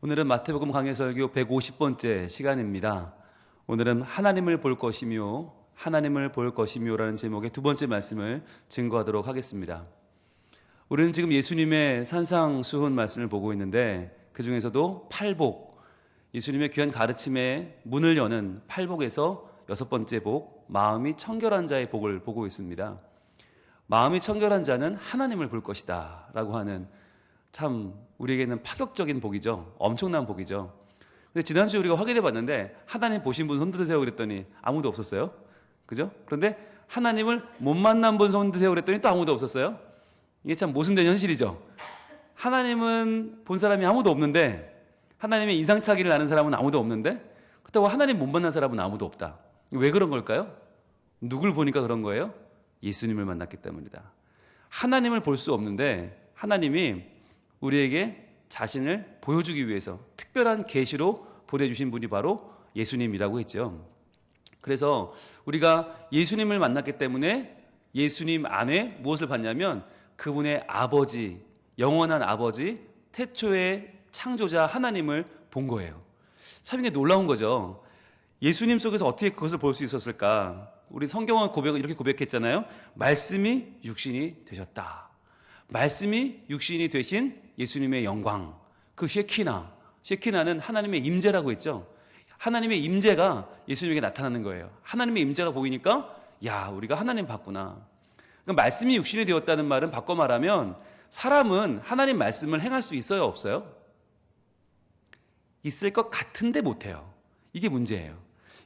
오늘은 마태복음 강해설교 150번째 시간입니다. 오늘은 하나님을 볼 것이며 하나님을 볼 것이며라는 제목의 두 번째 말씀을 증거하도록 하겠습니다. 우리는 지금 예수님의 산상수훈 말씀을 보고 있는데 그 중에서도 팔복, 예수님의 귀한 가르침의 문을 여는 팔복에서 여섯 번째 복, 마음이 청결한 자의 복을 보고 있습니다. 마음이 청결한 자는 하나님을 볼 것이다 라고 하는 참 우리에게는 파격적인 복이죠. 엄청난 복이죠. 근데 지난주에 우리가 확인해 봤는데 하나님 보신 분 손 드세요 그랬더니 아무도 없었어요. 그죠? 그런데 하나님을 못 만난 분 손 드세요 그랬더니 또 아무도 없었어요. 이게 참 모순된 현실이죠. 하나님은 본 사람이 아무도 없는데, 하나님의 인상착의를 아는 사람은 아무도 없는데, 그렇다고 하나님 못 만난 사람은 아무도 없다. 왜 그런 걸까요? 누굴 보니까 그런 거예요? 예수님을 만났기 때문이다. 하나님을 볼 수 없는데 하나님이 우리에게 자신을 보여주기 위해서 특별한 계시로 보내주신 분이 바로 예수님이라고 했죠. 그래서 우리가 예수님을 만났기 때문에 예수님 안에 무엇을 봤냐면 그분의 아버지, 영원한 아버지, 태초의 창조자 하나님을 본 거예요. 참 이게 놀라운 거죠. 예수님 속에서 어떻게 그것을 볼 수 있었을까? 우리 성경은 이렇게 고백했잖아요. 말씀이 육신이 되셨다. 말씀이 육신이 되신 예수님의 영광, 그 쉐키나는 하나님의 임재라고 했죠. 하나님의 임재가 예수님에게 나타나는 거예요. 하나님의 임재가 보이니까 야, 우리가 하나님 봤구나. 그러니까 말씀이 육신이 되었다는 말은 바꿔 말하면 사람은 하나님 말씀을 행할 수 있어요, 없어요? 있을 것 같은데 못해요. 이게 문제예요.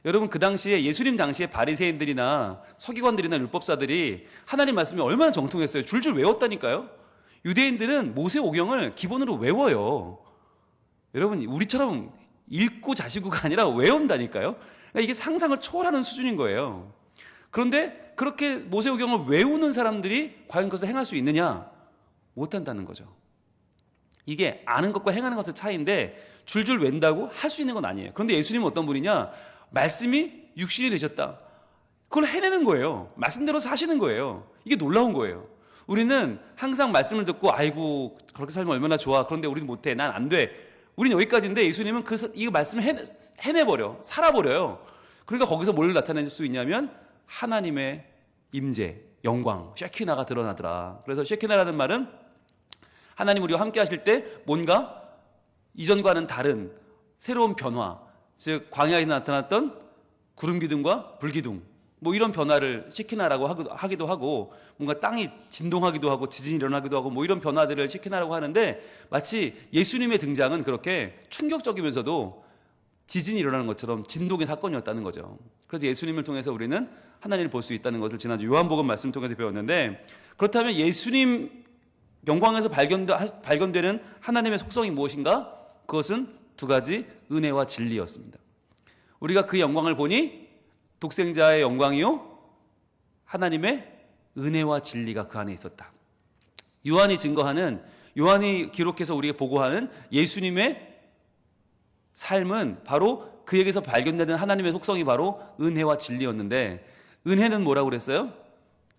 여러분, 그 당시에 예수님 당시에 바리새인들이나 서기관들이나 율법사들이 하나님 말씀이 얼마나 정통했어요. 줄줄 외웠다니까요. 유대인들은 모세오경을 기본으로 외워요. 여러분, 우리처럼 읽고 자시고가 아니라 외운다니까요. 그러니까 이게 상상을 초월하는 수준인 거예요. 그런데 그렇게 모세오경을 외우는 사람들이 과연 그것을 행할 수 있느냐? 못한다는 거죠. 이게 아는 것과 행하는 것의 차이인데 줄줄 웬다고 할 수 있는 건 아니에요. 그런데 예수님은 어떤 분이냐? 말씀이 육신이 되셨다. 그걸 해내는 거예요. 말씀대로 사시는 거예요. 이게 놀라운 거예요. 우리는 항상 말씀을 듣고 아이고 그렇게 살면 얼마나 좋아. 그런데 우리는 못해. 난 안 돼. 우리는 여기까지인데 예수님은 이 말씀을 해내버려. 살아버려요. 그러니까 거기서 뭘 나타낼 수 있냐면 하나님의 임재, 영광, 쉐키나가 드러나더라. 그래서 쉐키나라는 말은 하나님 우리와 함께 하실 때 뭔가 이전과는 다른 새로운 변화, 즉 광야에 나타났던 구름 기둥과 불 기둥, 뭐 이런 변화를 쉐키나라고 하기도 하고, 뭔가 땅이 진동하기도 하고 지진이 일어나기도 하고 뭐 이런 변화들을 쉐키나라고 하는데, 마치 예수님의 등장은 그렇게 충격적이면서도 지진이 일어나는 것처럼 진동의 사건이었다는 거죠. 그래서 예수님을 통해서 우리는 하나님을 볼 수 있다는 것을 지난주 요한복음 말씀 통해서 배웠는데, 그렇다면 예수님 영광에서 발견되는 하나님의 속성이 무엇인가? 그것은 두 가지, 은혜와 진리였습니다. 우리가 그 영광을 보니 독생자의 영광이요 하나님의 은혜와 진리가 그 안에 있었다. 요한이 기록해서 우리에게 보고하는 예수님의 삶은 바로 그에게서 발견되는 하나님의 속성이 바로 은혜와 진리였는데, 은혜는 뭐라고 그랬어요?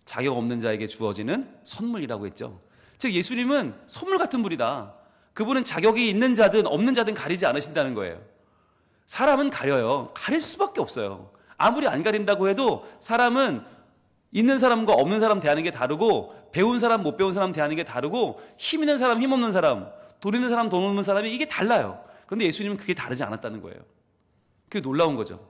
자격 없는 자에게 주어지는 선물이라고 했죠. 즉 예수님은 선물 같은 분이다. 그분은 자격이 있는 자든 없는 자든 가리지 않으신다는 거예요. 사람은 가려요. 가릴 수밖에 없어요. 아무리 안 가린다고 해도 사람은 있는 사람과 없는 사람 대하는 게 다르고, 배운 사람 못 배운 사람 대하는 게 다르고, 힘 있는 사람 힘 없는 사람, 돈 있는 사람 돈 없는 사람이 이게 달라요. 그런데 예수님은 그게 다르지 않았다는 거예요. 그게 놀라운 거죠.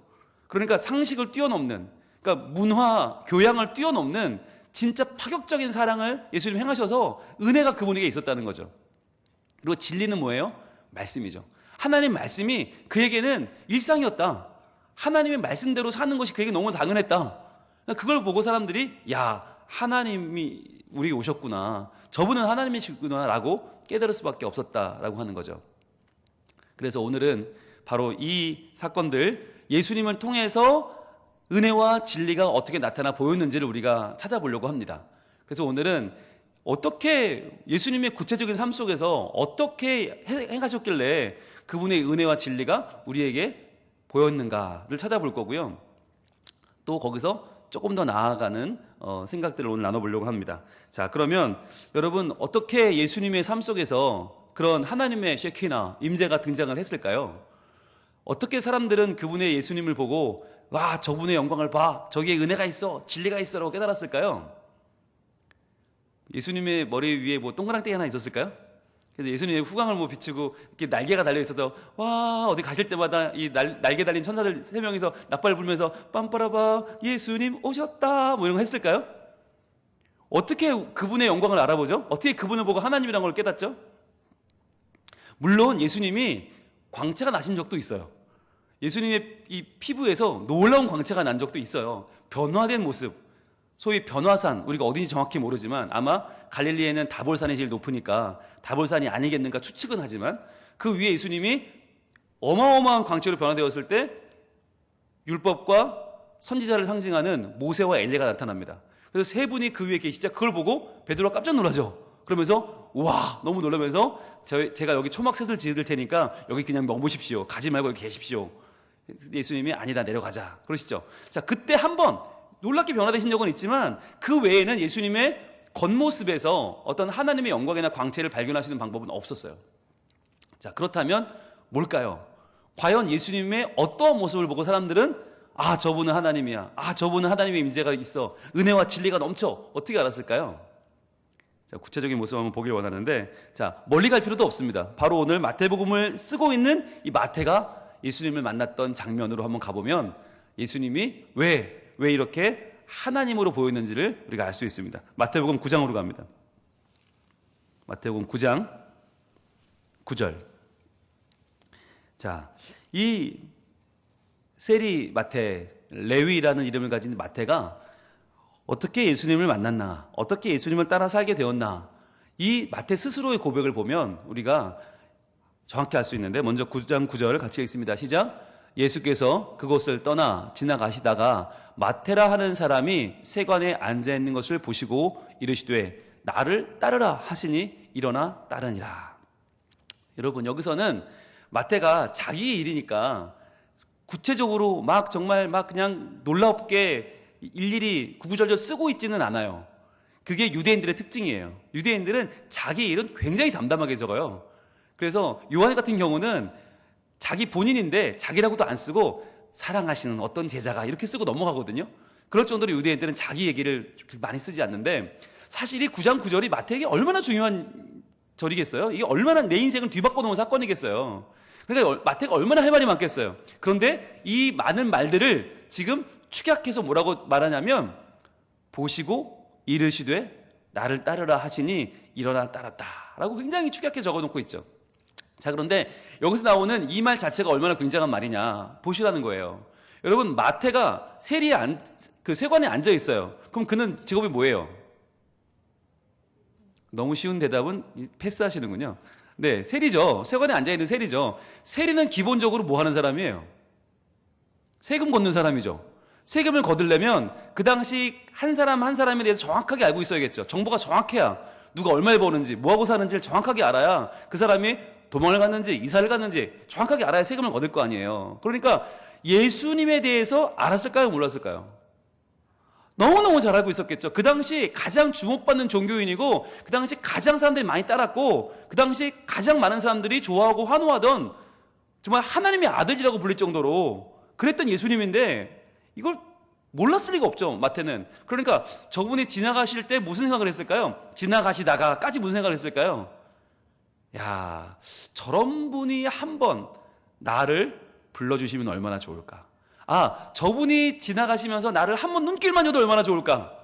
그러니까 상식을 뛰어넘는, 그러니까 문화, 교양을 뛰어넘는 진짜 파격적인 사랑을 예수님이 행하셔서 은혜가 그분에게 있었다는 거죠. 그리고 진리는 뭐예요? 말씀이죠. 하나님 말씀이 그에게는 일상이었다. 하나님의 말씀대로 사는 것이 그에게 너무 당연했다. 그걸 보고 사람들이 야, 하나님이 우리에게 오셨구나, 저분은 하나님이시구나 라고 깨달을 수밖에 없었다라고 하는 거죠. 그래서 오늘은 바로 이 사건들, 예수님을 통해서 은혜와 진리가 어떻게 나타나 보였는지를 우리가 찾아보려고 합니다. 그래서 오늘은 어떻게 예수님의 구체적인 삶 속에서 어떻게 행하셨길래 그분의 은혜와 진리가 우리에게 보였는가를 찾아볼 거고요. 또 거기서 조금 더 나아가는 생각들을 오늘 나눠보려고 합니다. 자, 그러면 여러분 어떻게 예수님의 삶 속에서 그런 하나님의 쉐키나 임재가 등장을 했을까요? 어떻게 사람들은 그분의 예수님을 보고 와, 저분의 영광을 봐, 저기에 은혜가 있어, 진리가 있어라고 깨달았을까요? 예수님의 머리 위에 뭐 동그랑땡이 하나 있었을까요? 그래서 예수님의 후광을 뭐 비추고 이렇게 날개가 달려 있어서 와, 어디 가실 때마다 이 날개 달린 천사들 3명이서 나팔 불면서 빰빠라바 예수님 오셨다 뭐 이런 거 했을까요? 어떻게 그분의 영광을 알아보죠? 어떻게 그분을 보고 하나님이라는 걸 깨닫죠? 물론 예수님이 광채가 나신 적도 있어요. 예수님의 이 피부에서 놀라운 광채가 난 적도 있어요. 변화된 모습, 소위 변화산, 우리가 어딘지 정확히 모르지만 아마 갈릴리에는 다볼산이 제일 높으니까 다볼산이 아니겠는가 추측은 하지만 그 위에 예수님이 어마어마한 광채로 변화되었을 때 율법과 선지자를 상징하는 모세와 엘리야가 나타납니다. 그래서 세 분이 그 위에 계시자 그걸 보고 베드로가 깜짝 놀라죠. 그러면서 와, 너무 놀라면서 제가 여기 초막새들 지을 테니까 여기 그냥 머무십시오. 가지 말고 여기 계십시오. 예수님이 아니다, 내려가자 그러시죠. 자, 그때 한번 놀랍게 변화되신 적은 있지만 그 외에는 예수님의 겉모습에서 어떤 하나님의 영광이나 광채를 발견하시는 방법은 없었어요. 자, 그렇다면 뭘까요? 과연 예수님의 어떠한 모습을 보고 사람들은 아, 저분은 하나님이야, 아, 저분은 하나님의 임재가 있어, 은혜와 진리가 넘쳐, 어떻게 알았을까요? 자, 구체적인 모습 한번 보길 원하는데, 자, 멀리 갈 필요도 없습니다. 바로 오늘 마태복음을 쓰고 있는 이 마태가 예수님을 만났던 장면으로 한번 가보면 예수님이 왜 이렇게 하나님으로 보였는지를 우리가 알 수 있습니다. 마태복음 9장으로 갑니다. 마태복음 9장 9절. 자, 이 세리 마태, 레위라는 이름을 가진 마태가 어떻게 예수님을 만났나, 어떻게 예수님을 따라 살게 되었나, 이 마태 스스로의 고백을 보면 우리가 정확히 알 수 있는데, 먼저 9장 9절 같이 읽습니다. 시작. 예수께서 그곳을 떠나 지나가시다가 마테라 하는 사람이 세관에 앉아있는 것을 보시고 이르시되 나를 따르라 하시니 일어나 따르니라. 여러분, 여기서는 마태가 자기의 일이니까 구체적으로 막 정말 막 그냥 놀랍게 일일이 구구절절 쓰고 있지는 않아요. 그게 유대인들의 특징이에요. 유대인들은 자기 일은 굉장히 담담하게 적어요. 그래서 요한 같은 경우는 자기 본인인데 자기라고도 안 쓰고 사랑하시는 어떤 제자가 이렇게 쓰고 넘어가거든요. 그럴 정도로 유대인들은 자기 얘기를 많이 쓰지 않는데, 사실 이 9장 9절이 마태에게 얼마나 중요한 절이겠어요? 이게 얼마나 내 인생을 뒤바꿔 놓은 사건이겠어요. 그러니까 마태가 얼마나 할 말이 많겠어요. 그런데 이 많은 말들을 지금 축약해서 뭐라고 말하냐면 보시고 이르시되 나를 따르라 하시니 일어나 따랐다 라고 굉장히 축약해 적어놓고 있죠. 자, 그런데 여기서 나오는 이 말 자체가 얼마나 굉장한 말이냐 보시라는 거예요. 여러분, 마태가 세관에 앉아 있어요. 그럼 그는 직업이 뭐예요? 너무 쉬운 대답은 패스하시는군요. 네, 세리죠. 세관에 앉아있는 세리죠. 세리는 기본적으로 뭐 하는 사람이에요? 세금 걷는 사람이죠. 세금을 거두려면 그 당시 한 사람 한 사람에 대해서 정확하게 알고 있어야겠죠. 정보가 정확해야 누가 얼마를 버는지 뭐하고 사는지를 정확하게 알아야 그 사람이 도망을 갔는지 이사를 갔는지 정확하게 알아야 세금을 거둘 거 아니에요. 그러니까 예수님에 대해서 알았을까요? 몰랐을까요? 너무너무 잘 알고 있었겠죠. 그 당시 가장 주목받는 종교인이고 그 당시 가장 사람들이 많이 따랐고 그 당시 가장 많은 사람들이 좋아하고 환호하던 정말 하나님의 아들이라고 불릴 정도로 그랬던 예수님인데 이걸 몰랐을 리가 없죠, 마태는. 그러니까 저분이 지나가실 때 무슨 생각을 했을까요? 지나가시다가까지 무슨 생각을 했을까요? 야, 저런 분이 한번 나를 불러주시면 얼마나 좋을까. 아, 저분이 지나가시면서 나를 한번 눈길만 줘도 얼마나 좋을까.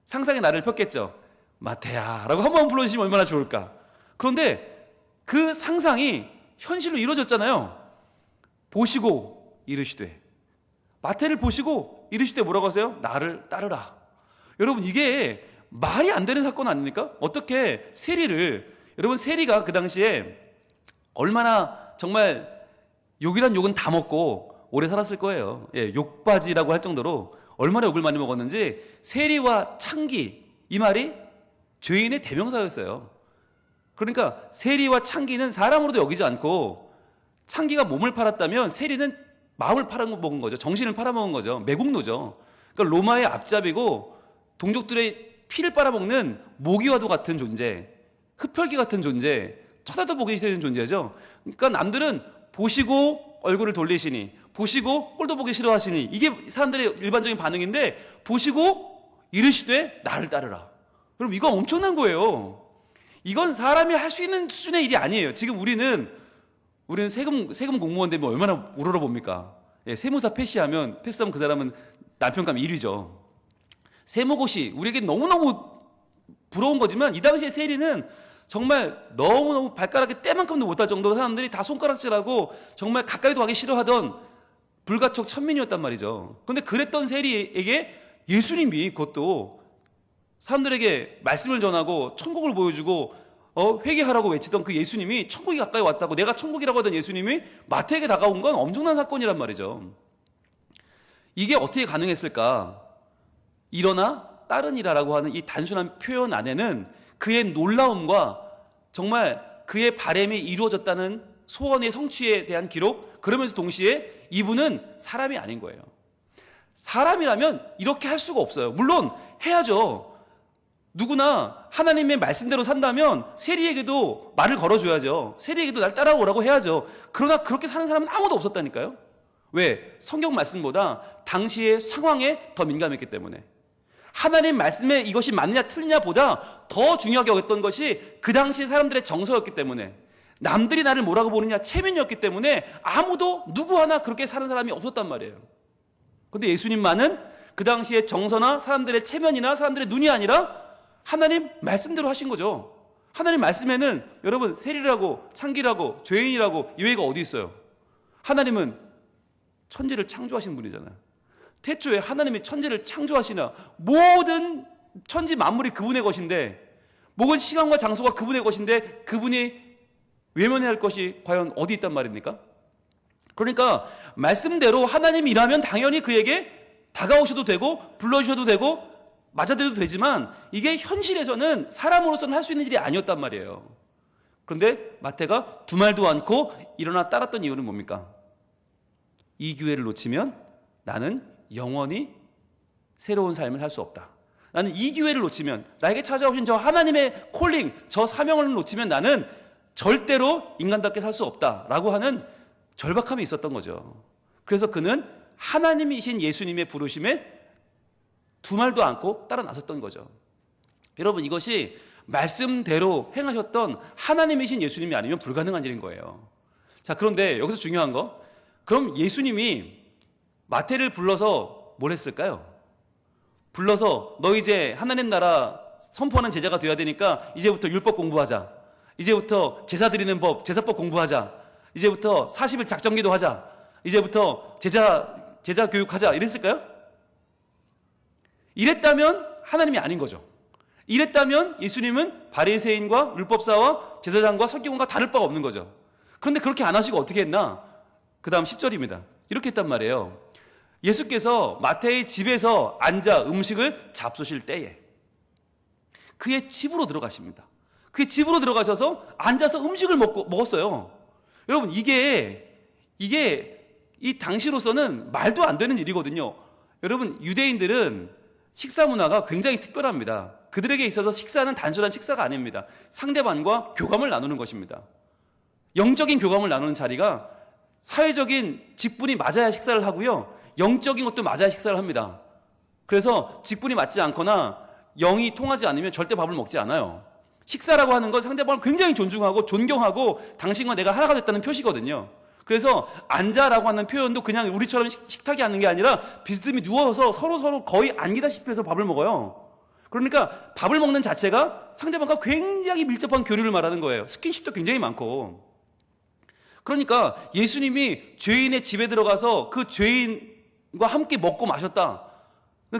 상상의 나를 폈겠죠. 마태야 라고 한번 불러주시면 얼마나 좋을까. 그런데 그 상상이 현실로 이루어졌잖아요. 보시고 이르시되, 마태를 보시고 이르시되 뭐라고 하세요? 나를 따르라. 여러분, 이게 말이 안 되는 사건 아닙니까? 어떻게 세리를, 여러분, 세리가 그 당시에 얼마나 정말 욕이란 욕은 다 먹고 오래 살았을 거예요. 예, 욕바지라고 할 정도로 얼마나 욕을 많이 먹었는지. 세리와 창기, 이 말이 죄인의 대명사였어요. 그러니까 세리와 창기는 사람으로도 여기지 않고, 창기가 몸을 팔았다면 세리는 마음을 팔아먹은 거죠. 정신을 팔아먹은 거죠. 매국노죠. 그러니까 로마의 앞잡이고 동족들의 피를 빨아먹는 모기와도 같은 존재, 흡혈귀 같은 존재, 쳐다도 보기 싫은 존재죠. 그러니까 남들은 보시고 얼굴을 돌리시니, 보시고 꼴도 보기 싫어하시니, 이게 사람들의 일반적인 반응인데, 보시고 이르시되 나를 따르라. 여러분, 이거 엄청난 거예요. 이건 사람이 할 수 있는 수준의 일이 아니에요. 지금 우리는 세금 공무원 되면 얼마나 우러러봅니까? 예, 세무사 패스하면 그 사람은 남편감 1위죠. 세무고시, 우리에게 너무너무 부러운 거지만, 이 당시의 세리는 정말 너무너무 발가락에 때만큼도 못할 정도로 사람들이 다 손가락질하고 정말 가까이도 가기 싫어하던 불가촉 천민이었단 말이죠. 그런데 그랬던 세리에게 예수님이, 그것도 사람들에게 말씀을 전하고 천국을 보여주고 회개하라고 외치던 그 예수님이, 천국이 가까이 왔다고, 내가 천국이라고 하던 예수님이 마태에게 다가온 건 엄청난 사건이란 말이죠. 이게 어떻게 가능했을까? 일어나 따르니라라고 하는 이 단순한 표현 안에는 그의 놀라움과 정말 그의 바람이 이루어졌다는 소원의 성취에 대한 기록, 그러면서 동시에 이분은 사람이 아닌 거예요. 사람이라면 이렇게 할 수가 없어요. 물론 해야죠. 누구나 하나님의 말씀대로 산다면 세리에게도 말을 걸어줘야죠. 세리에게도 날 따라오라고 해야죠. 그러나 그렇게 사는 사람은 아무도 없었다니까요. 왜? 성경 말씀보다 당시의 상황에 더 민감했기 때문에. 하나님 말씀에 이것이 맞느냐 틀리냐 보다 더 중요하게 여겼던 것이 그 당시 사람들의 정서였기 때문에, 남들이 나를 뭐라고 보느냐 체면이었기 때문에 아무도 누구 하나 그렇게 사는 사람이 없었단 말이에요. 그런데 예수님만은 그 당시의 정서나 사람들의 체면이나 사람들의 눈이 아니라 하나님 말씀대로 하신 거죠. 하나님 말씀에는 여러분, 세리라고 창기라고 죄인이라고 이외가 어디 있어요? 하나님은 천지를 창조하신 분이잖아요. 태초에 하나님이 천지를 창조하시나, 모든 천지 만물이 그분의 것인데, 모든 시간과 장소가 그분의 것인데, 그분이 외면해야 할 것이 과연 어디 있단 말입니까? 그러니까 말씀대로 하나님이 일하면 당연히 그에게 다가오셔도 되고 불러주셔도 되고 맞아들여도 되지만, 이게 현실에서는 사람으로서는 할 수 있는 일이 아니었단 말이에요. 그런데 마태가 두 말도 않고 일어나 따랐던 이유는 뭡니까? 이 기회를 놓치면 나는 영원히 새로운 삶을 살 수 없다. 나는 이 기회를 놓치면, 나에게 찾아오신 저 하나님의 콜링, 저 사명을 놓치면 나는 절대로 인간답게 살 수 없다라고 하는 절박함이 있었던 거죠. 그래서 그는 하나님이신 예수님의 부르심에 두 말도 않고 따라 나섰던 거죠. 여러분, 이것이 말씀대로 행하셨던 하나님이신 예수님이 아니면 불가능한 일인 거예요. 자, 그런데 여기서 중요한 거, 그럼 예수님이 마태를 불러서 뭘 했을까요? 불러서 너 이제 하나님 나라 선포하는 제자가 돼야 되니까 이제부터 율법 공부하자. 이제부터 제사 드리는 법, 제사법 공부하자. 이제부터 40일 작정기도 하자. 이제부터 제자 교육하자. 이랬을까요? 이랬다면 하나님이 아닌 거죠. 이랬다면 예수님은 바리새인과 율법사와 제사장과 서기관과 다를 바가 없는 거죠. 그런데 그렇게 안 하시고 어떻게 했나? 그 다음 10절입니다. 이렇게 했단 말이에요. 예수께서 마태의 집에서 앉아 음식을 잡수실 때에 그의 집으로 들어가십니다. 그의 집으로 들어가셔서 앉아서 음식을 먹었어요. 여러분, 이게 이 당시로서는 말도 안 되는 일이거든요. 여러분, 유대인들은 식사 문화가 굉장히 특별합니다. 그들에게 있어서 식사는 단순한 식사가 아닙니다. 상대방과 교감을 나누는 것입니다. 영적인 교감을 나누는 자리가, 사회적인 직분이 맞아야 식사를 하고요, 영적인 것도 맞아야 식사를 합니다. 그래서 직분이 맞지 않거나 영이 통하지 않으면 절대 밥을 먹지 않아요. 식사라고 하는 건 상대방을 굉장히 존중하고 존경하고 당신과 내가 하나가 됐다는 표시거든요. 그래서 앉아라고 하는 표현도 그냥 우리처럼 식탁에 앉는 게 아니라 비스듬히 누워서 서로 거의 앉기다시피 해서 밥을 먹어요. 그러니까 밥을 먹는 자체가 상대방과 굉장히 밀접한 교류를 말하는 거예요. 스킨십도 굉장히 많고. 그러니까 예수님이 죄인의 집에 들어가서 그 죄인과 함께 먹고 마셨다.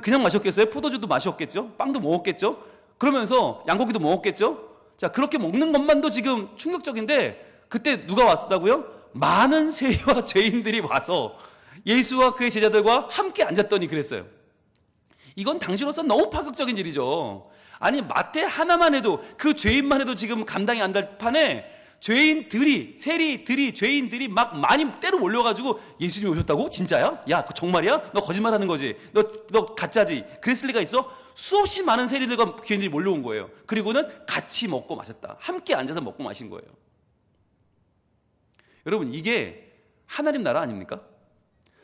그냥 마셨겠어요? 포도주도 마셨겠죠? 빵도 먹었겠죠? 그러면서 양고기도 먹었겠죠? 자, 그렇게 먹는 것만도 지금 충격적인데, 그때 누가 왔다고요? 많은 세리와 죄인들이 와서 예수와 그의 제자들과 함께 앉았더니 그랬어요. 이건 당시로서 너무 파격적인 일이죠. 아니, 마태 하나만 해도, 그 죄인만 해도 지금 감당이 안 될 판에 죄인들이, 세리들이, 죄인들이 막 많이 때로 몰려가지고, 예수님이 오셨다고? 진짜야? 야, 그거 정말이야? 너 거짓말하는 거지? 너 가짜지? 그랬을 리가 있어? 수없이 많은 세리들과 죄인들이 몰려온 거예요. 그리고는 같이 먹고 마셨다. 함께 앉아서 먹고 마신 거예요. 여러분, 이게 하나님 나라 아닙니까?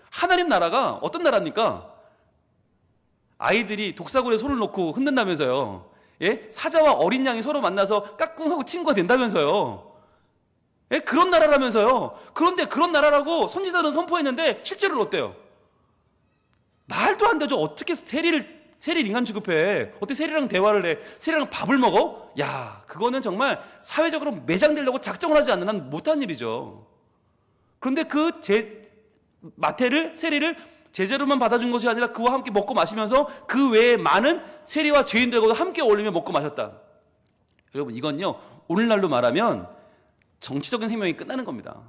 하나님 나라가 어떤 나라입니까? 아이들이 독사굴에 손을 놓고 흔든다면서요. 예? 사자와 어린 양이 서로 만나서 까꿍하고 친구가 된다면서요. 예? 그런 나라라면서요. 그런데 그런 나라라고 선지자들은 선포했는데 실제로는 어때요? 말도 안 되죠. 어떻게 세리를 인간 취급해? 어떻게 세리랑 대화를 해? 세리랑 밥을 먹어? 야, 그거는 정말 사회적으로 매장되려고 작정을 하지 않는 한 못한 일이죠. 그런데 세리를 제자로만 받아준 것이 아니라 그와 함께 먹고 마시면서 그 외에 많은 세리와 죄인들과도 함께 어울리며 먹고 마셨다. 여러분, 이건요, 오늘날로 말하면 정치적인 생명이 끝나는 겁니다.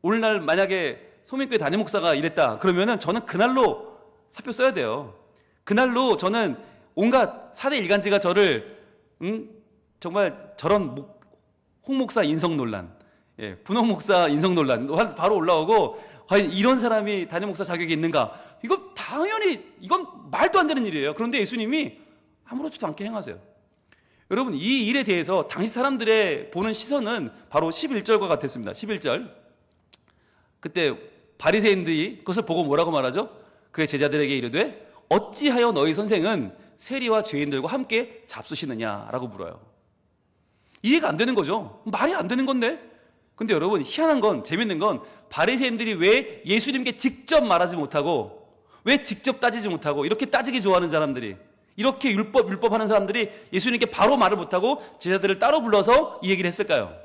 오늘날 만약에 소민교회 담임 목사가 이랬다 그러면은 저는 그날로 사표 써야 돼요. 그날로 저는 온갖 4대 일간지가 저를 정말 저런 홍 목사 인성 논란, 분홍 목사 인성 논란 바로 올라오고, 과연 이런 사람이 담임 목사 자격이 있는가? 이건 당연히 이건 말도 안 되는 일이에요. 그런데 예수님이 아무렇지도 않게 행하세요. 여러분, 이 일에 대해서 당시 사람들의 보는 시선은 바로 11절과 같았습니다. 11절. 그때 바리새인들이 그것을 보고 뭐라고 말하죠? 그의 제자들에게 이르되 어찌하여 너희 선생은 세리와 죄인들과 함께 잡수시느냐라고 물어요. 이해가 안 되는 거죠. 말이 안 되는 건데. 근데 여러분, 희한한 건, 재밌는 건 바리새인들이 왜 예수님께 직접 말하지 못하고, 왜 직접 따지지 못하고, 이렇게 따지기 좋아하는 사람들이, 이렇게 율법하는 사람들이 예수님께 바로 말을 못하고 제자들을 따로 불러서 이 얘기를 했을까요?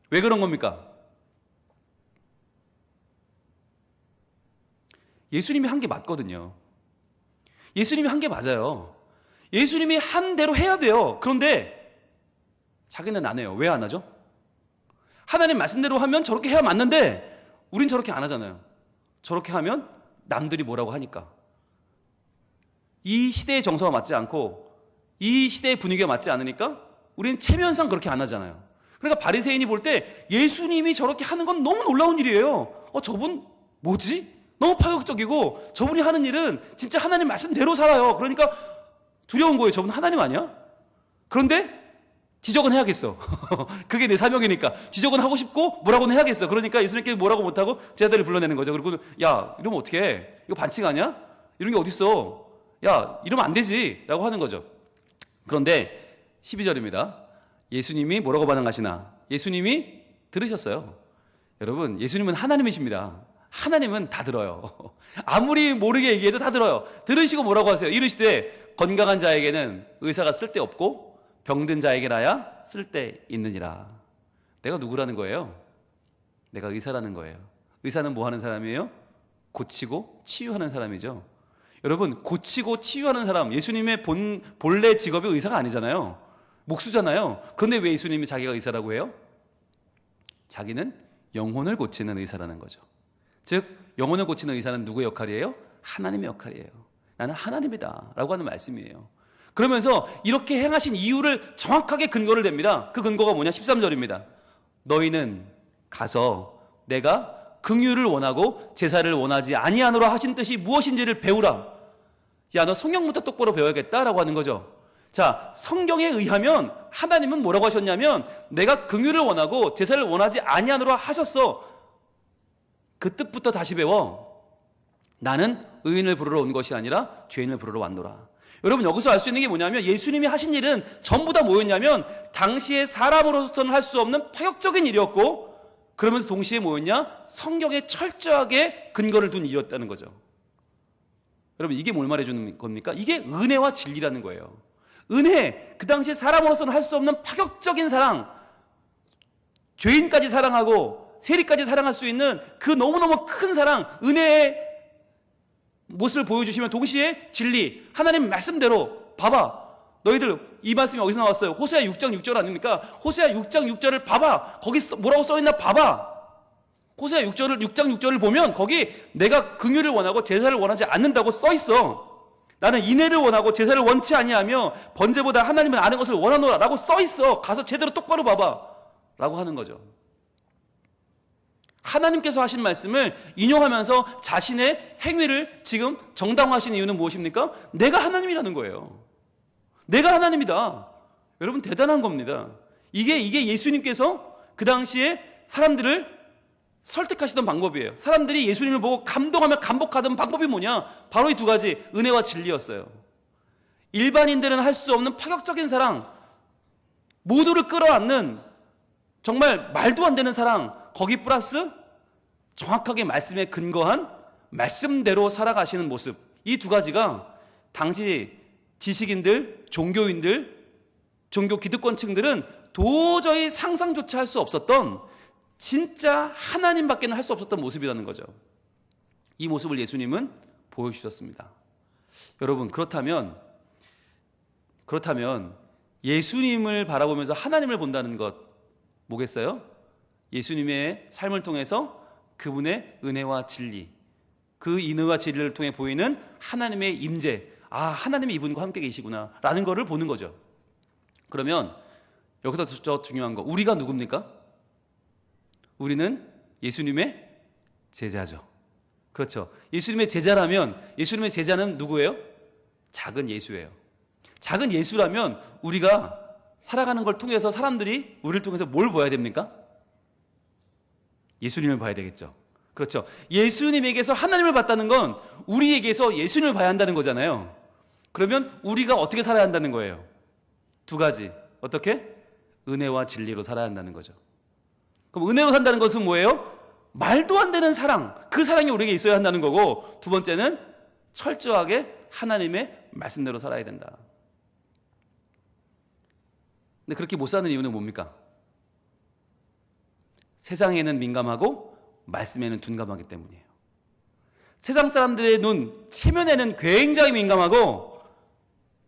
왜 그런 겁니까? 예수님이 한 게 맞거든요. 예수님이 한 게 맞아요. 예수님이 한 대로 해야 돼요. 그런데 자기는 안 해요. 왜 안 하죠? 하나님 말씀대로 하면 저렇게 해야 맞는데 우린 저렇게 안 하잖아요. 저렇게 하면 남들이 뭐라고 하니까. 이 시대의 정서와 맞지 않고 이 시대의 분위기가 맞지 않으니까 우린 체면상 그렇게 안 하잖아요. 그러니까 바리새인이 볼 때 예수님이 저렇게 하는 건 너무 놀라운 일이에요. 저분 뭐지? 너무 파격적이고 저분이 하는 일은 진짜 하나님 말씀대로 살아요. 그러니까 두려운 거예요. 저분 하나님 아니야? 그런데 지적은 해야겠어. 그게 내 사명이니까 지적은 하고 싶고 뭐라고는 해야겠어. 그러니까 예수님께 뭐라고 못하고 제자들을 불러내는 거죠. 그리고 야, 이러면 어떡해? 이거 반칙 아니야? 이런 게 어딨어? 야, 이러면 안 되지 라고 하는 거죠. 그런데 12절입니다. 예수님이 뭐라고 반응하시나? 예수님이 들으셨어요. 여러분, 예수님은 하나님이십니다. 하나님은 다 들어요. 아무리 모르게 얘기해도 다 들어요. 들으시고 뭐라고 하세요? 이르시되 건강한 자에게는 의사가 쓸데없고 병든 자에게나야 쓸데있느니라. 내가 누구라는 거예요? 내가 의사라는 거예요. 의사는 뭐 하는 사람이에요? 고치고 치유하는 사람이죠. 여러분, 고치고 치유하는 사람, 예수님의 본래 직업이 의사가 아니잖아요. 목수잖아요. 그런데 왜 예수님이 자기가 의사라고 해요? 자기는 영혼을 고치는 의사라는 거죠. 즉, 영혼을 고치는 의사는 누구의 역할이에요? 하나님의 역할이에요. 나는 하나님이다 라고 하는 말씀이에요. 그러면서 이렇게 행하신 이유를 정확하게 근거를 댑니다. 그 근거가 뭐냐? 13절입니다. 너희는 가서 내가 긍휼을 원하고 제사를 원하지 아니하노라 하신 뜻이 무엇인지를 배우라. 야, 너 성경부터 똑바로 배워야겠다라고 하는 거죠. 자, 성경에 의하면 하나님은 뭐라고 하셨냐면 내가 긍휼을 원하고 제사를 원하지 아니하노라 하셨어. 그 뜻부터 다시 배워. 나는 의인을 부르러 온 것이 아니라 죄인을 부르러 왔노라. 여러분, 여기서 알 수 있는 게 뭐냐면 예수님이 하신 일은 전부 다 뭐였냐면 당시에 사람으로서는 할 수 없는 파격적인 일이었고, 그러면서 동시에 뭐였냐? 성경에 철저하게 근거를 둔 일이었다는 거죠. 여러분, 이게 뭘 말해주는 겁니까? 이게 은혜와 진리라는 거예요. 은혜, 그 당시에 사람으로서는 할 수 없는 파격적인 사랑, 죄인까지 사랑하고 세리까지 사랑할 수 있는 그 너무너무 큰 사랑, 은혜의 모습을 보여주시면 동시에 진리, 하나님 말씀대로 봐봐. 너희들 이 말씀이 어디서 나왔어요? 호세아 6장 6절 아닙니까? 호세아 6장 6절을 봐봐. 거기 뭐라고 써있나 봐봐. 호세아 6장 6절을 보면 거기 내가 긍휼을 원하고 제사를 원하지 않는다고 써있어. 나는 인애를 원하고 제사를 원치 아니하며 번제보다 하나님을 아는 것을 원하노라 라고 써있어. 가서 제대로 똑바로 봐봐 라고 하는 거죠. 하나님께서 하신 말씀을 인용하면서 자신의 행위를 지금 정당화하신 이유는 무엇입니까? 내가 하나님이라는 거예요. 내가 하나님이다. 여러분, 대단한 겁니다. 이게 예수님께서 그 당시에 사람들을 설득하시던 방법이에요. 사람들이 예수님을 보고 감동하며 감복하던 방법이 뭐냐? 바로 이 두 가지, 은혜와 진리였어요. 일반인들은 할 수 없는 파격적인 사랑, 모두를 끌어안는 정말 말도 안 되는 사랑, 거기 플러스 정확하게 말씀에 근거한 말씀대로 살아가시는 모습, 이 두 가지가 당시 지식인들, 종교인들, 종교 기득권층들은 도저히 상상조차 할 수 없었던, 진짜 하나님밖에는 할 수 없었던 모습이라는 거죠. 이 모습을 예수님은 보여주셨습니다. 여러분, 그렇다면 예수님을 바라보면서 하나님을 본다는 것 뭐겠어요? 예수님의 삶을 통해서 그분의 은혜와 진리, 그 은혜와 진리를 통해 보이는 하나님의 임재, 아, 하나님이 이분과 함께 계시구나 라는 것을 보는 거죠. 그러면 여기서 더 중요한 거, 우리가 누굽니까? 우리는 예수님의 제자죠. 그렇죠. 예수님의 제자라면, 예수님의 제자는 누구예요? 작은 예수예요. 작은 예수라면 우리가 살아가는 걸 통해서 사람들이 우리를 통해서 뭘 봐야 됩니까? 예수님을 봐야 되겠죠. 그렇죠. 예수님에게서 하나님을 봤다는 건 우리에게서 예수님을 봐야 한다는 거잖아요. 그러면 우리가 어떻게 살아야 한다는 거예요? 두 가지. 어떻게? 은혜와 진리로 살아야 한다는 거죠. 그럼 은혜로 산다는 것은 뭐예요? 말도 안 되는 사랑, 그 사랑이 우리에게 있어야 한다는 거고, 두 번째는 철저하게 하나님의 말씀대로 살아야 된다. 근데 그렇게 못 사는 이유는 뭡니까? 세상에는 민감하고 말씀에는 둔감하기 때문이에요. 세상 사람들의 눈, 체면에는 굉장히 민감하고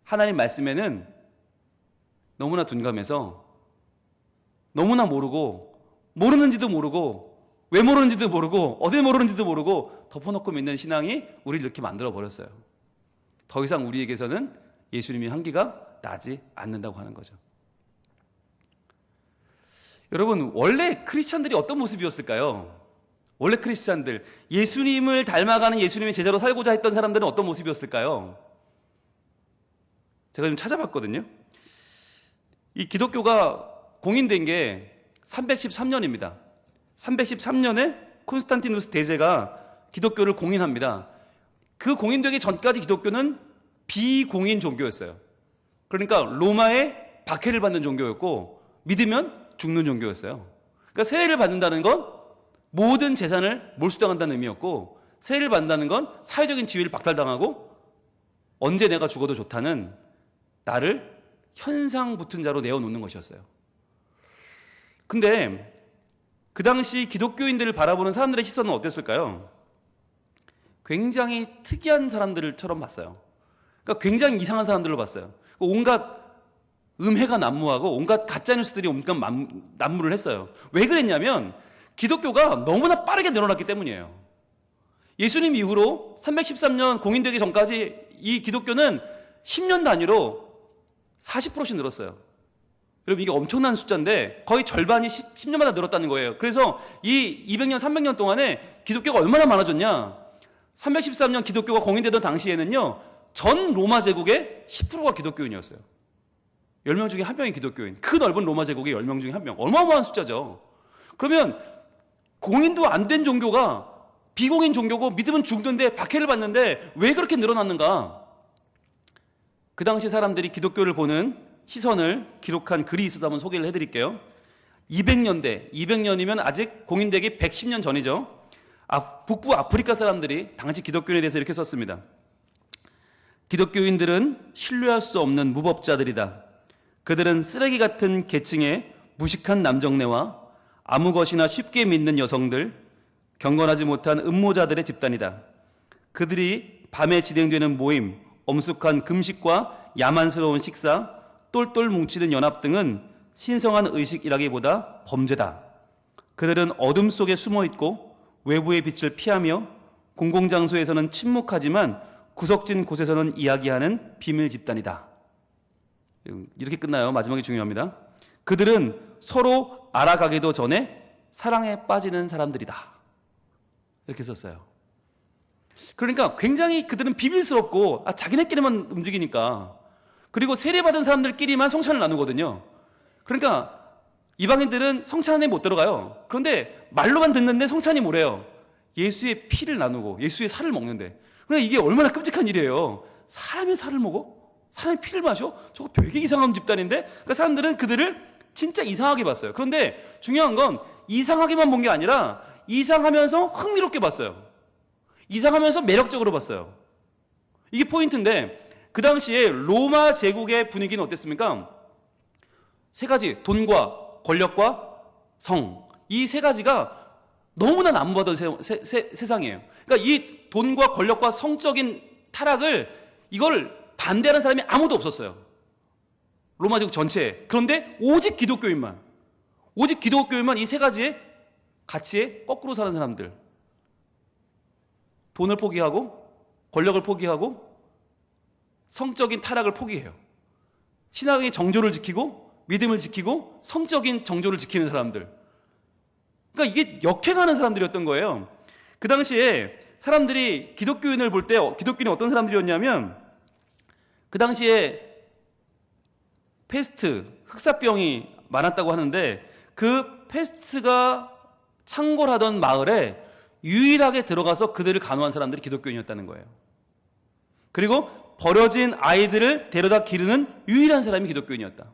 하나님 말씀에는 너무나 둔감해서 너무나 모르고, 모르는지도 모르고, 왜 모르는지도 모르고, 어딜 모르는지도 모르고 덮어놓고 믿는 신앙이 우리를 이렇게 만들어 버렸어요. 더 이상 우리에게서는 예수님의 향기가 나지 않는다고 하는 거죠. 여러분, 원래 크리스찬들이 어떤 모습이었을까요? 원래 크리스찬들, 예수님을 닮아가는 예수님의 제자로 살고자 했던 사람들은 어떤 모습이었을까요? 제가 좀 찾아봤거든요. 이 기독교가 공인된 게 313년입니다. 313년에 콘스탄티누스 대제가 기독교를 공인합니다. 그 공인되기 전까지 기독교는 비공인 종교였어요. 그러니까 로마의 박해를 받는 종교였고, 믿으면 죽는 종교였어요. 그러니까 세례를 받는다는 건 모든 재산을 몰수당한다는 의미였고, 세례를 받는다는 건 사회적인 지위를 박탈당하고 언제 내가 죽어도 좋다는, 나를 현상 붙은 자로 내어놓는 것이었어요. 근데 그 당시 기독교인들을 바라보는 사람들의 시선은 어땠을까요? 굉장히 특이한 사람들처럼 봤어요. 그러니까 굉장히 이상한 사람들로 봤어요. 온갖 음해가 난무하고 온갖 가짜뉴스들이 온갖 난무를 했어요. 왜 그랬냐면 기독교가 너무나 빠르게 늘어났기 때문이에요. 예수님 이후로 313년 공인되기 전까지 이 기독교는 10년 단위로 40%씩 늘었어요. 여러분, 이게 엄청난 숫자인데 거의 절반이 10년마다 늘었다는 거예요. 그래서 이 200년, 300년 동안에 기독교가 얼마나 많아졌냐? 313년 기독교가 공인되던 당시에는요, 전 로마 제국의 10%가 기독교인이었어요. 10명 중에 1명이 기독교인. 그 넓은 로마 제국의 10명 중에 1명. 어마어마한 숫자죠. 그러면 공인도 안 된 종교가 비공인 종교고 믿으면 죽는데 박해를 받는데 왜 그렇게 늘어났는가? 그 당시 사람들이 기독교를 보는 시선을 기록한 글이 있어서 한번 소개를 해드릴게요. 200년이면 아직 공인되기 110년 전이죠. 북부 아프리카 사람들이 당시 기독교인에 대해서 이렇게 썼습니다. 기독교인들은 신뢰할 수 없는 무법자들이다. 그들은 쓰레기 같은 계층의 무식한 남정네와 아무 것이나 쉽게 믿는 여성들, 경건하지 못한 음모자들의 집단이다. 그들이 밤에 진행되는 모임, 엄숙한 금식과 야만스러운 식사, 똘똘 뭉치는 연합 등은 신성한 의식이라기보다 범죄다. 그들은 어둠 속에 숨어있고 외부의 빛을 피하며 공공장소에서는 침묵하지만 구석진 곳에서는 이야기하는 비밀 집단이다. 이렇게 끝나요. 마지막이 중요합니다. 그들은 서로 알아가기도 전에 사랑에 빠지는 사람들이다. 이렇게 썼어요. 그러니까 굉장히 그들은 비밀스럽고 자기네끼리만 움직이니까, 그리고 세례받은 사람들끼리만 성찬을 나누거든요. 그러니까 이방인들은 성찬 안에 못 들어가요. 그런데 말로만 듣는데 성찬이 뭐래요? 예수의 피를 나누고 예수의 살을 먹는데. 그러니까 이게 얼마나 끔찍한 일이에요. 사람의 살을 먹어? 사람의 피를 마셔? 저거 되게 이상한 집단인데? 그러니까 사람들은 그들을 진짜 이상하게 봤어요. 그런데 중요한 건 이상하게만 본 게 아니라 이상하면서 흥미롭게 봤어요. 이상하면서 매력적으로 봤어요. 이게 포인트인데, 그 당시에 로마 제국의 분위기는 어땠습니까? 세 가지, 돈과 권력과 성, 이 세 가지가 너무나 남부하던 세상이에요. 그러니까 이 돈과 권력과 성적인 타락을, 이걸 반대하는 사람이 아무도 없었어요. 로마 제국 전체에. 그런데 오직 기독교인만 이 세 가지의 가치에 거꾸로 사는 사람들, 돈을 포기하고 권력을 포기하고 성적인 타락을 포기해요. 신앙의 정조를 지키고 믿음을 지키고 성적인 정조를 지키는 사람들. 그러니까 이게 역행하는 사람들이었던 거예요. 그 당시에 사람들이 기독교인을 볼 때 기독교인이 어떤 사람들이었냐면, 그 당시에 페스트, 흑사병이 많았다고 하는데, 그 페스트가 창궐하던 마을에 유일하게 들어가서 그들을 간호한 사람들이 기독교인이었다는 거예요. 그리고 버려진 아이들을 데려다 기르는 유일한 사람이 기독교인이었다.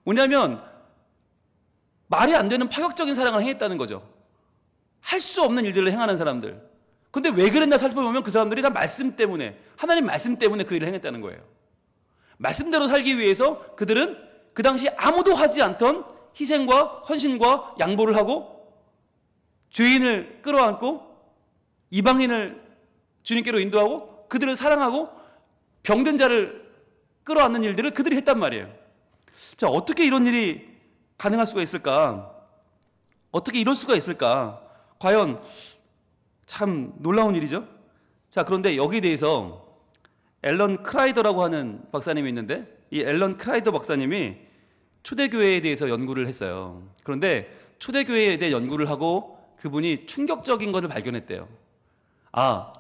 뭐냐면 말이 안 되는 파격적인 사랑을 행했다는 거죠. 할 수 없는 일들을 행하는 사람들. 근데 왜 그랬나 살펴보면 그 사람들이 다 말씀 때문에, 하나님 말씀 때문에 그 일을 행했다는 거예요. 말씀대로 살기 위해서 그들은 그 당시 아무도 하지 않던 희생과 헌신과 양보를 하고, 죄인을 끌어안고 이방인을 주님께로 인도하고 그들을 사랑하고 병든 자를 끌어안는 일들을 그들이 했단 말이에요. 자, 어떻게 이런 일이 가능할 수가 있을까? 어떻게 이럴 수가 있을까? 과연 참 놀라운 일이죠. 자, 그런데 여기에 대해서 앨런 크라이더라고 하는 박사님이 있는데, 이 앨런 크라이더 박사님이 초대교회에 대해서 연구를 했어요. 그런데 초대교회에 대해 연구를 하고 그분이 충격적인 것을 발견했대요.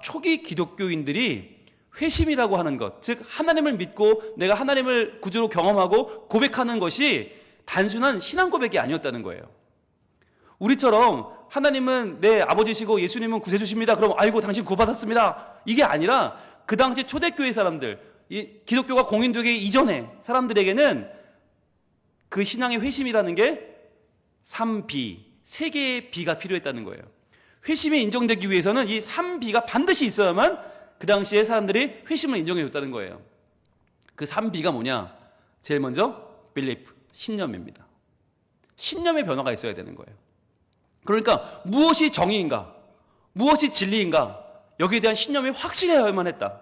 초기 기독교인들이 회심이라고 하는 것, 즉 하나님을 믿고 내가 하나님을 구주로 경험하고 고백하는 것이 단순한 신앙 고백이 아니었다는 거예요. 우리처럼 하나님은 내 아버지시고 예수님은 구세주십니다. 그럼 아이고 당신 구받았습니다. 이게 아니라 그 당시 초대교회 사람들, 이 기독교가 공인되기 이전에 사람들에게는 그 신앙의 회심이라는 게 3비, 3개의 비가 필요했다는 거예요. 회심이 인정되기 위해서는 이 3비가 반드시 있어야만 그 당시에 사람들이 회심을 인정해 줬다는 거예요. 그 3비가 뭐냐? 제일 먼저 빌리프, 신념입니다. 신념의 변화가 있어야 되는 거예요. 그러니까 무엇이 정의인가, 무엇이 진리인가, 여기에 대한 신념이 확실해야만 했다.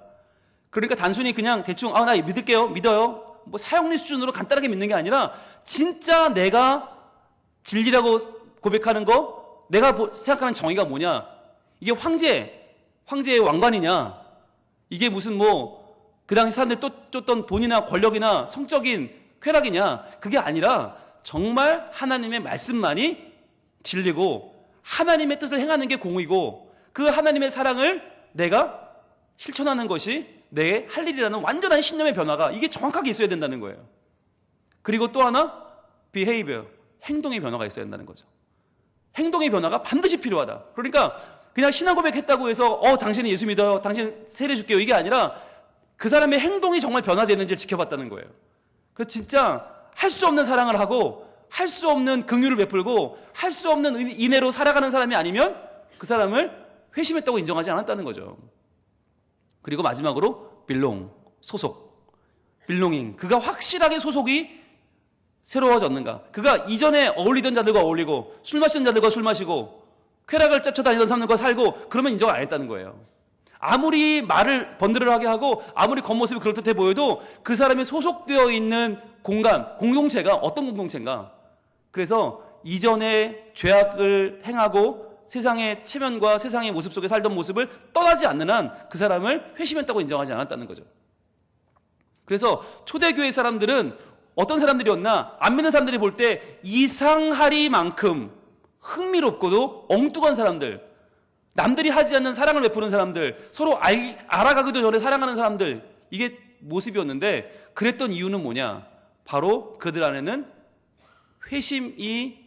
그러니까 단순히 그냥 대충 나 믿을게요, 믿어요, 뭐 사형리 수준으로 간단하게 믿는 게 아니라 진짜 내가 진리라고 고백하는 거, 내가 생각하는 정의가 뭐냐, 이게 황제의 왕관이냐, 이게 무슨 그 당시 사람들이 쫓던 돈이나 권력이나 성적인 쾌락이냐, 그게 아니라 정말 하나님의 말씀만이 진리고 하나님의 뜻을 행하는 게 공의고 그 하나님의 사랑을 내가 실천하는 것이 내 할 일이라는 완전한 신념의 변화가, 이게 정확하게 있어야 된다는 거예요. 그리고 또 하나, behavior, 행동의 변화가 있어야 된다는 거죠. 행동의 변화가 반드시 필요하다. 그러니까 그냥 신앙 고백했다고 해서 당신은 예수 믿어요, 당신 세례 줄게요, 이게 아니라 그 사람의 행동이 정말 변화되는지를 지켜봤다는 거예요. 그 진짜 할 수 없는 사랑을 하고 할 수 없는 긍휼을 베풀고 할 수 없는 인애로 살아가는 사람이 아니면 그 사람을 회심했다고 인정하지 않았다는 거죠. 그리고 마지막으로 빌롱, 소속, 빌롱잉, 그가 확실하게 소속이 새로워졌는가, 그가 이전에 어울리던 자들과 어울리고 술 마시는 자들과 술 마시고 쾌락을 쫓아다니던 사람들과 살고, 그러면 인정을 안 했다는 거예요. 아무리 말을 번드러하게 하고 아무리 겉모습이 그럴듯해 보여도 그 사람이 소속되어 있는 공간, 공동체가 어떤 공동체인가, 그래서 이전에 죄악을 행하고 세상의 체면과 세상의 모습 속에 살던 모습을 떠나지 않는 한 그 사람을 회심했다고 인정하지 않았다는 거죠. 그래서 초대교회 사람들은 어떤 사람들이었나, 안 믿는 사람들이 볼 때 이상하리만큼 흥미롭고도 엉뚱한 사람들, 남들이 하지 않는 사랑을 베푸는 사람들, 서로 알아가기도 전에 사랑하는 사람들, 이게 모습이었는데, 그랬던 이유는 뭐냐? 바로 그들 안에는 회심이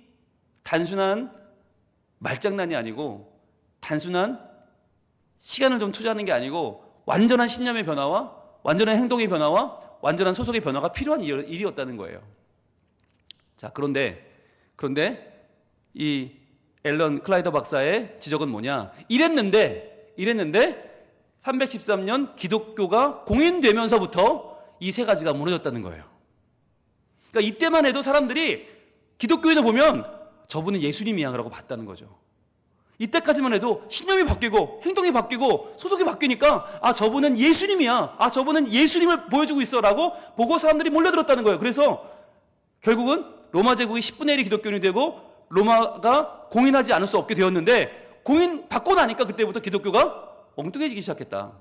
단순한 말장난이 아니고 단순한 시간을 좀 투자하는 게 아니고 완전한 신념의 변화와 완전한 행동의 변화와 완전한 소속의 변화가 필요한 일이었다는 거예요. 자, 그런데 이 앨런 클라이더 박사의 지적은 뭐냐? 이랬는데 313년 기독교가 공인되면서부터 이 세 가지가 무너졌다는 거예요. 그러니까 이때만 해도 사람들이 기독교인을 보면 저분은 예수님이야 라고 봤다는 거죠. 이때까지만 해도 신념이 바뀌고 행동이 바뀌고 소속이 바뀌니까 저분은 예수님이야, 저분은 예수님을 보여주고 있어 라고 보고 사람들이 몰려들었다는 거예요. 그래서 결국은 로마 제국이 10분의 1이 기독교인이 되고 로마가 공인하지 않을 수 없게 되었는데, 공인 받고 나니까 그때부터 기독교가 엉뚱해지기 시작했다.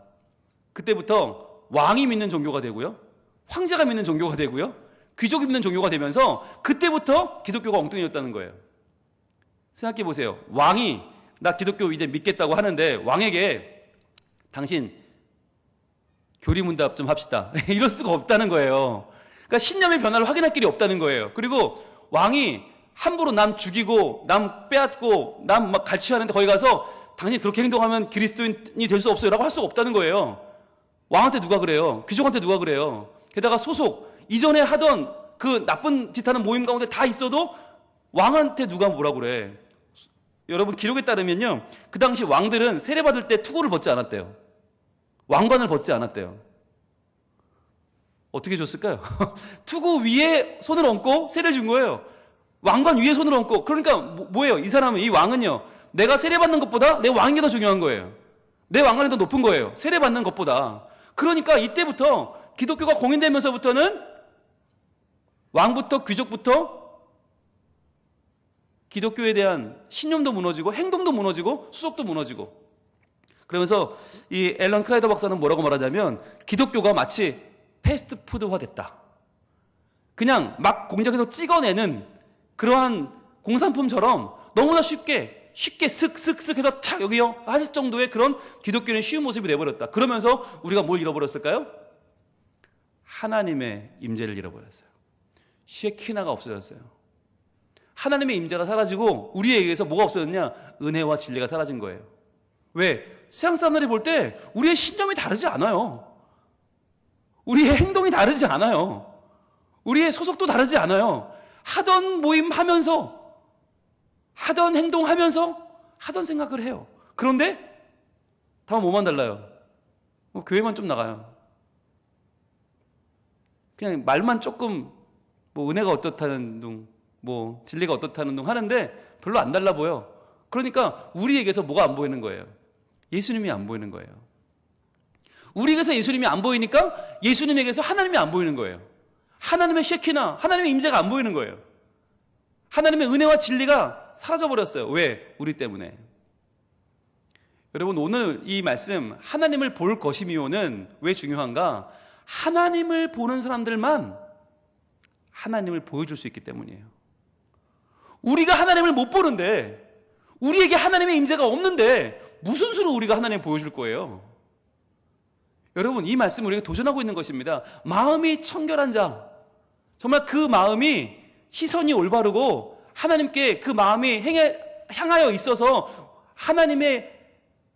그때부터 왕이 믿는 종교가 되고요, 황제가 믿는 종교가 되고요, 귀족이 믿는 종교가 되면서 그때부터 기독교가 엉뚱해졌다는 거예요. 생각해 보세요. 왕이 나 기독교 이제 믿겠다고 하는데 왕에게 당신 교리문답 좀 합시다 이럴 수가 없다는 거예요. 그러니까 신념의 변화를 확인할 길이 없다는 거예요. 그리고 왕이 함부로 남 죽이고 남 빼앗고 남 막 갈취하는데 거기 가서 당신 그렇게 행동하면 그리스도인이 될 수 없어요 라고 할 수가 없다는 거예요. 왕한테 누가 그래요? 귀족한테 누가 그래요? 게다가 소속 이전에 하던 그 나쁜 짓 하는 모임 가운데 다 있어도 왕한테 누가 뭐라 그래? 여러분, 기록에 따르면요, 그 당시 왕들은 세례받을 때 투구를 벗지 않았대요. 왕관을 벗지 않았대요. 어떻게 줬을까요? 투구 위에 손을 얹고 세례를 준 거예요. 왕관 위에 손을 얹고. 그러니까 뭐예요? 이 사람은, 이 왕은요, 내가 세례받는 것보다 내 왕이 더 중요한 거예요. 내 왕관이 더 높은 거예요, 세례받는 것보다. 그러니까 이때부터 기독교가 공인되면서부터는 왕부터 귀족부터 기독교에 대한 신념도 무너지고 행동도 무너지고 수속도 무너지고. 그러면서 이 앨런 클라이더 박사는 뭐라고 말하냐면, 기독교가 마치 패스트푸드화 됐다. 그냥 막 공장에서 찍어내는 그러한 공산품처럼 너무나 쉽게 슥슥슥 해서 착 여기요 하실 정도의 그런 기독교는 쉬운 모습이 돼버렸다. 그러면서 우리가 뭘 잃어버렸을까요? 하나님의 임재를 잃어버렸어요. 쉐키나가 없어졌어요. 하나님의 임재가 사라지고 우리에 의해서 뭐가 없어졌냐? 은혜와 진리가 사라진 거예요. 왜? 세상 사람들이 볼 때 우리의 신념이 다르지 않아요. 우리의 행동이 다르지 않아요. 우리의 소속도 다르지 않아요. 하던 모임 하면서, 하던 행동하면서, 하던 생각을 해요. 그런데 다만 뭐만 달라요? 교회만 좀 나가요. 그냥 말만 조금 은혜가 어떻다는 둥, 진리가 어떻다는 둥 하는데 별로 안 달라 보여. 그러니까 우리에게서 뭐가 안 보이는 거예요? 예수님이 안 보이는 거예요. 우리에게서 예수님이 안 보이니까 예수님에게서 하나님이 안 보이는 거예요. 하나님의 쉐키나, 하나님의 임재가 안 보이는 거예요. 하나님의 은혜와 진리가 사라져버렸어요. 왜? 우리 때문에. 여러분, 오늘 이 말씀 하나님을 볼 것이미요는 왜 중요한가? 하나님을 보는 사람들만 하나님을 보여줄 수 있기 때문이에요. 우리가 하나님을 못 보는데, 우리에게 하나님의 임재가 없는데 무슨 수로 우리가 하나님을 보여줄 거예요? 여러분, 이 말씀을 우리가 도전하고 있는 것입니다. 마음이 청결한 자, 정말 그 마음이 시선이 올바르고 하나님께 그 마음이 향하여 있어서 하나님의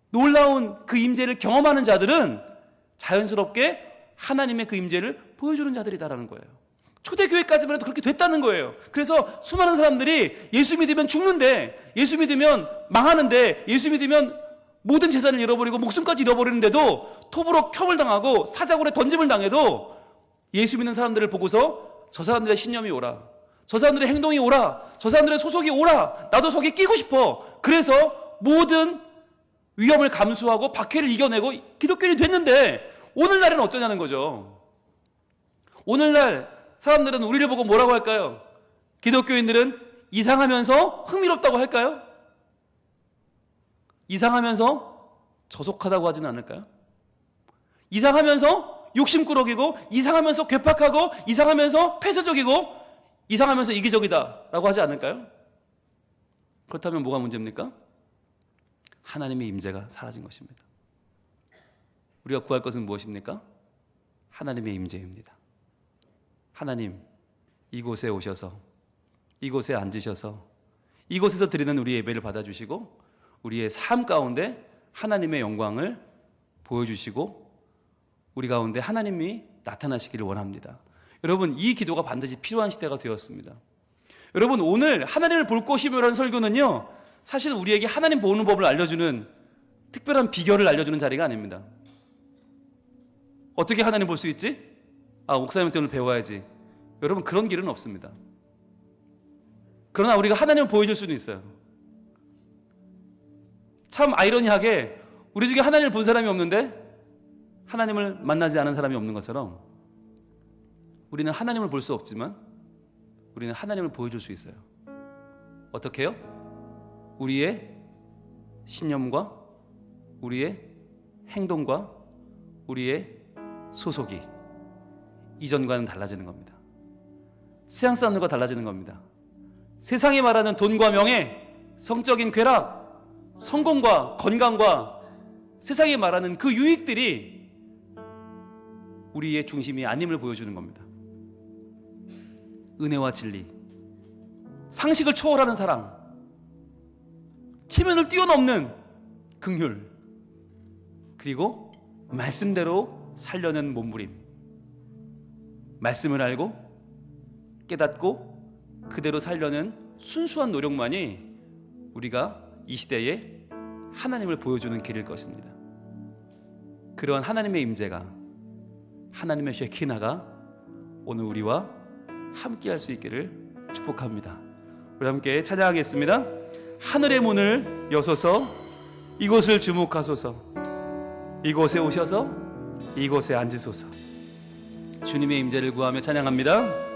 놀라운 그 임재를 경험하는 자들은 자연스럽게 하나님의 그 임재를 보여주는 자들이다라는 거예요. 초대교회까지만 해도 그렇게 됐다는 거예요. 그래서 수많은 사람들이 예수 믿으면 죽는데, 예수 믿으면 망하는데, 예수 믿으면 모든 재산을 잃어버리고 목숨까지 잃어버리는데도 톱으로 켬을 당하고 사자굴에 던짐을 당해도 예수 믿는 사람들을 보고서 저 사람들의 신념이 오라, 저 사람들의 행동이 오라, 저 사람들의 소속이 오라, 나도 저기 끼고 싶어. 그래서 모든 위험을 감수하고 박해를 이겨내고 기독교인이 됐는데, 오늘날은 어떠냐는 거죠. 오늘날 사람들은 우리를 보고 뭐라고 할까요? 기독교인들은 이상하면서 흥미롭다고 할까요? 이상하면서 저속하다고 하지는 않을까요? 이상하면서 욕심꾸러기고, 이상하면서 괴팍하고, 이상하면서 폐쇄적이고, 이상하면서 이기적이다 라고 하지 않을까요? 그렇다면 뭐가 문제입니까? 하나님의 임재가 사라진 것입니다. 우리가 구할 것은 무엇입니까? 하나님의 임재입니다. 하나님, 이곳에 오셔서 이곳에 앉으셔서 이곳에서 드리는 우리 예배를 받아주시고 우리의 삶 가운데 하나님의 영광을 보여주시고 우리 가운데 하나님이 나타나시기를 원합니다. 여러분, 이 기도가 반드시 필요한 시대가 되었습니다. 여러분, 오늘 하나님을 볼 것이며라는 설교는요, 사실 우리에게 하나님 보는 법을 알려주는 특별한 비결을 알려주는 자리가 아닙니다. 어떻게 하나님 볼 수 있지? 목사님한테 오늘 배워야지. 여러분, 그런 길은 없습니다. 그러나 우리가 하나님을 보여줄 수는 있어요. 참 아이러니하게 우리 중에 하나님을 본 사람이 없는데 하나님을 만나지 않은 사람이 없는 것처럼 우리는 하나님을 볼 수 없지만 우리는 하나님을 보여줄 수 있어요. 어떻게 해요? 우리의 신념과 우리의 행동과 우리의 소속이 이전과는 달라지는 겁니다. 세상 사람들과 달라지는 겁니다. 세상이 말하는 돈과 명예, 성적인 쾌락, 성공과 건강과 세상이 말하는 그 유익들이 우리의 중심이 아님을 보여주는 겁니다. 은혜와 진리, 상식을 초월하는 사랑, 체면을 뛰어넘는 긍휼, 그리고 말씀대로 살려는 몸부림, 말씀을 알고 깨닫고 그대로 살려는 순수한 노력만이 우리가 이 시대에 하나님을 보여주는 길일 것입니다. 그러한 하나님의 임재가, 하나님의 쉐키나가 오늘 우리와 함께 할 수 있기를 축복합니다. 우리 함께 찬양하겠습니다. 하늘의 문을 여소서 이곳을 주목하소서, 이곳에 오셔서 이곳에 앉으소서. 주님의 임재를 구하며 찬양합니다.